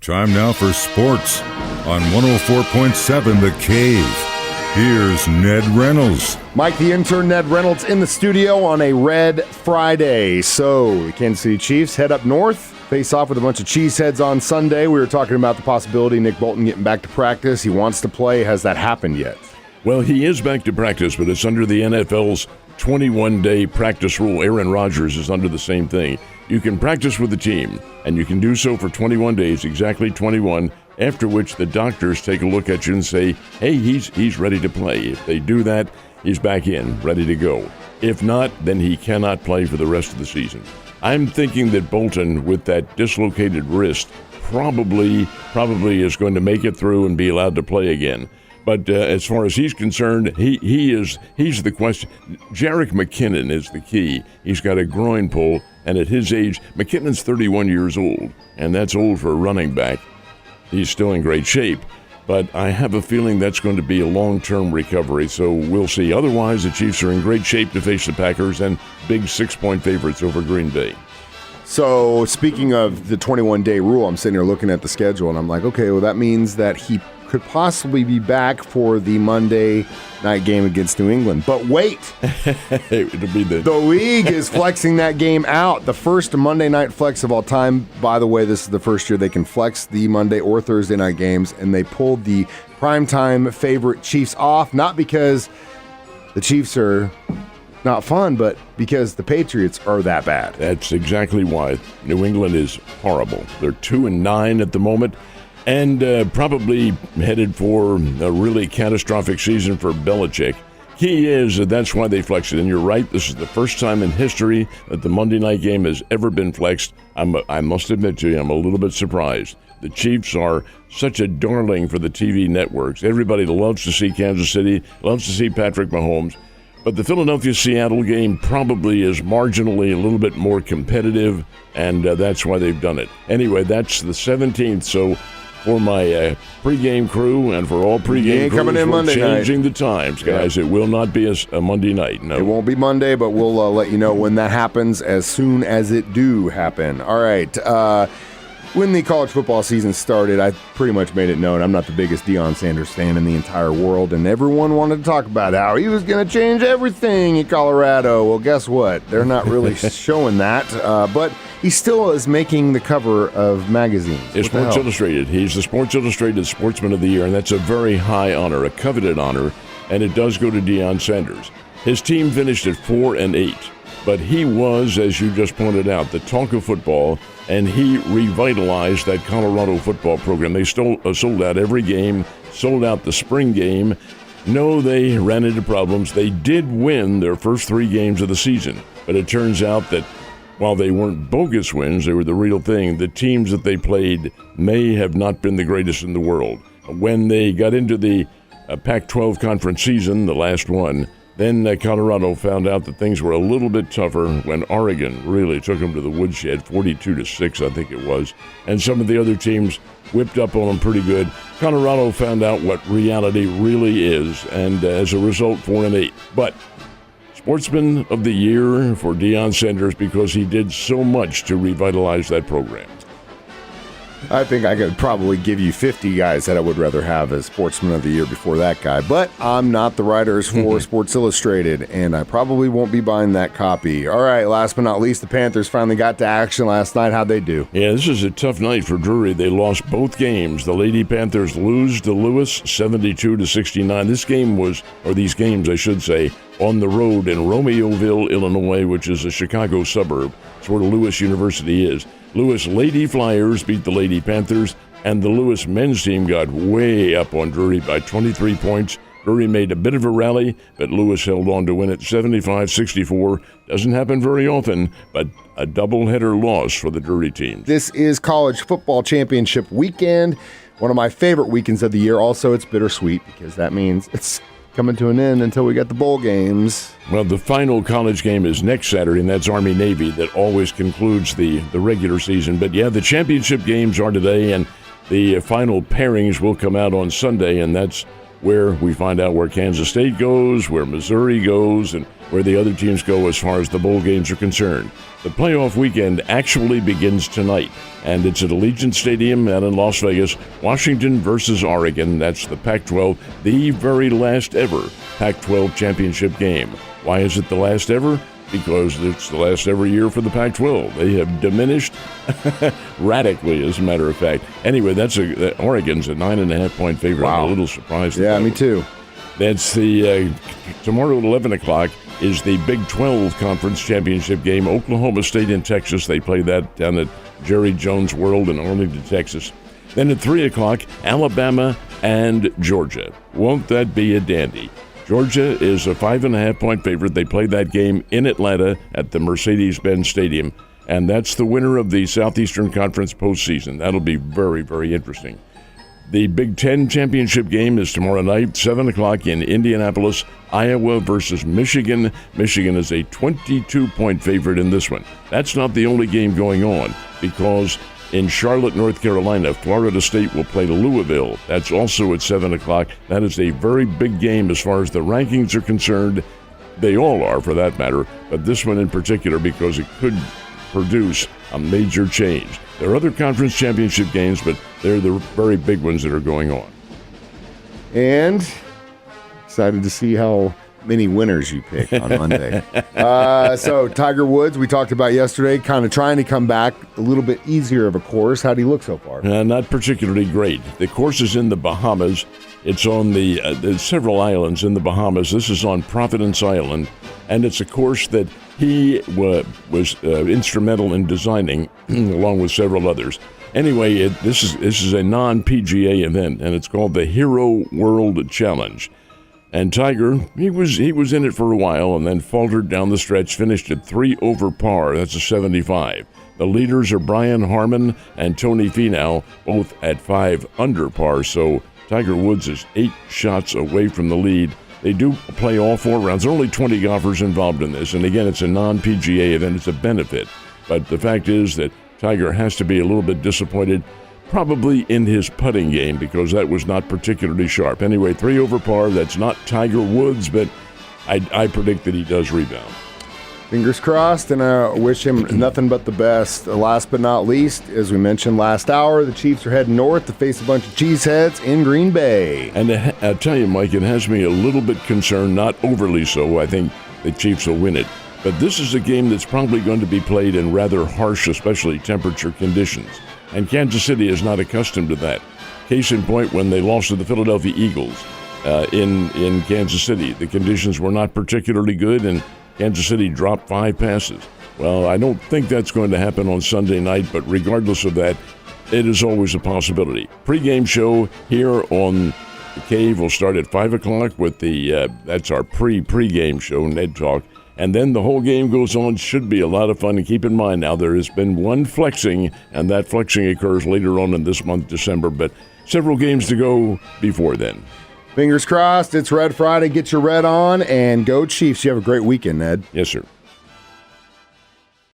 Time now for sports on 104.7 The Cave. Here's Ned Reynolds. Mike the intern, Ned Reynolds, in the studio on a Red Friday. So the Kansas City Chiefs head up north, face off with a bunch of cheeseheads on Sunday. We were talking about the possibility of Nick Bolton getting back to practice. He wants to play. Has that happened yet? Well, he is back to practice, but it's under the NFL's 21-day practice rule. Aaron Rodgers is under the same thing. You can practice with the team, and you can do so for 21 days, exactly 21, after which the doctors take a look at you and say, hey, he's ready to play. If they do that, he's back in, ready to go. If not, then he cannot play for the rest of the season. I'm thinking that Bolton, with that dislocated wrist, probably is going to make it through and be allowed to play again. But as far as he's concerned, he's the question. Jerick McKinnon is the key. He's got a groin pull, and at his age, McKinnon's 31 years old, and that's old for a running back. He's still in great shape, but I have a feeling that's going to be a long-term recovery, so we'll see. Otherwise, the Chiefs are in great shape to face the Packers and big 6-point favorites over Green Bay. So speaking of the 21-day rule, I'm sitting here looking at the schedule, and I'm like, okay, well, that means that he could possibly be back for the Monday night game against New England. But wait, It'll be the league is flexing that game out. The first Monday night flex of all time. By the way, this is the first year they can flex the Monday or Thursday night games, and they pulled the primetime favorite Chiefs off, not because the Chiefs are not fun, but because the Patriots are that bad. That's exactly why. New England is horrible. They're 2-9 at the moment, and probably headed for a really catastrophic season for Belichick. Key is that's why they flexed it. And you're right, this is the first time in history that the Monday night game has ever been flexed. I must admit to you, I'm a little bit surprised. The Chiefs are such a darling for the TV networks. Everybody loves to see Kansas City, loves to see Patrick Mahomes. But the Philadelphia-Seattle game probably is marginally a little bit more competitive, and that's why they've done it. Anyway, that's the 17th, so for my pregame crew and for all pregame crews, we're changing the times, guys. It will not be a Monday night. No, it won't be Monday, but we'll let you know when that happens as soon as it do happen. All right. When the college football season started, I pretty much made it known I'm not the biggest Deion Sanders fan in the entire world, and everyone wanted to talk about how he was going to change everything in Colorado. Well, guess what? They're not really showing that, but he still is making the cover of magazines. It's Sports Illustrated. He's the Sports Illustrated Sportsman of the Year, and that's a very high honor, a coveted honor, and it does go to Deion Sanders. His team finished at 4-8, but he was, as you just pointed out, the talk of football, and he revitalized that Colorado football program. They sold out every game, sold out the spring game. No, they ran into problems. They did win their first 3 games of the season, but it turns out that while they weren't bogus wins, they were the real thing. The teams that they played may have not been the greatest in the world. When they got into the Pac-12 conference season, the last one, then Colorado found out that things were a little bit tougher when Oregon really took them to the woodshed, 42-6, I think it was. And some of the other teams whipped up on them pretty good. Colorado found out what reality really is, and as a result, 4-8. But Sportsman of the Year for Deion Sanders because he did so much to revitalize that program. I think I could probably give you 50 guys that I would rather have as Sportsman of the Year before that guy. But I'm not the writers for Sports Illustrated, and I probably won't be buying that copy. All right, last but not least, the Panthers finally got to action last night. How'd they do? Yeah, this is a tough night for Drury. They lost both games. The Lady Panthers lose to Lewis 72-69. This game was, or these games, I should say, on the road in Romeoville, Illinois, which is a Chicago suburb. It's where Lewis University is. Lewis Lady Flyers beat the Lady Panthers, and the Lewis men's team got way up on Drury by 23 points. Drury made a bit of a rally, but Lewis held on to win it 75-64. Doesn't happen very often, but a doubleheader loss for the Drury team. This is college football championship weekend, one of my favorite weekends of the year. Also, it's bittersweet because that means it's coming to an end until we get the bowl games. Well, the final college game is next Saturday, and that's Army-Navy. That always concludes the regular season. But, yeah, the championship games are today, and the final pairings will come out on Sunday, and that's where we find out where Kansas State goes, where Missouri goes, and where the other teams go as far as the bowl games are concerned. The playoff weekend actually begins tonight, and it's at Allegiant Stadium out in Las Vegas. Washington versus Oregon. That's the Pac-12, the very last ever Pac-12 championship game. Why is it the last ever? Because it's the last ever year for the Pac-12. They have diminished radically, as a matter of fact. Anyway, Oregon's a 9.5-point favorite. Wow. I'm a little surprised. Yeah, me too. That's the tomorrow at 11 o'clock is the Big 12 Conference Championship game. Oklahoma State and Texas. They play that down at Jerry Jones World in Arlington, Texas. Then at 3 o'clock, Alabama and Georgia. Won't that be a dandy? Georgia is a 5.5-point favorite. They play that game in Atlanta at the Mercedes-Benz Stadium, and that's the winner of the Southeastern Conference postseason. That'll be very, very interesting. The Big Ten championship game is tomorrow night, 7 o'clock in Indianapolis, Iowa versus Michigan. Michigan is a 22-point favorite in this one. That's not the only game going on, because in Charlotte, North Carolina, Florida State will play Louisville. That's also at 7 o'clock. That is a very big game as far as the rankings are concerned. They all are, for that matter, but this one in particular, because it could produce a major change. There are other conference championship games, but they're the very big ones that are going on. And excited to see how many winners you pick on Monday. So Tiger Woods, we talked about yesterday, kind of trying to come back a little bit easier of a course. How do you look so far? Not particularly great. The course is in the Bahamas. It's on there's several islands in the Bahamas. This is on Providence Island, and it's a course that he was instrumental in designing, along with several others. Anyway, this is a non-PGA event, and it's called the Hero World Challenge. And Tiger, he was in it for a while, and then faltered down the stretch, finished at 3 over par. That's a 75. The leaders are Brian Harmon and Tony Finau, both at 5 under par. So Tiger Woods is 8 shots away from the lead. They do play all 4 rounds. There are only 20 golfers involved in this. And again, it's a non-PGA event. It's a benefit. But the fact is that Tiger has to be a little bit disappointed, probably in his putting game, because that was not particularly sharp. Anyway, 3 over par. That's not Tiger Woods, but I predict that he does rebound. Fingers crossed, and I wish him nothing but the best. Last but not least, as we mentioned last hour, the Chiefs are heading north to face a bunch of cheeseheads in Green Bay. And I tell you, Mike, it has me a little bit concerned, not overly so. I think the Chiefs will win it. But this is a game that's probably going to be played in rather harsh, especially temperature conditions. And Kansas City is not accustomed to that. Case in point, when they lost to the Philadelphia Eagles in Kansas City, the conditions were not particularly good, and Kansas City dropped 5 passes. Well, I don't think that's going to happen on Sunday night, but regardless of that, it is always a possibility. Pre-game show here on the Cave will start at 5 o'clock with that's our pre-game show, Ned Talk. And then the whole game goes on. Should be a lot of fun. And keep in mind now, there has been one flexing, and that flexing occurs later on in this month, December, but several games to go before then. Fingers crossed. It's Red Friday. Get your red on and go Chiefs. You have a great weekend, Ned. Yes, sir.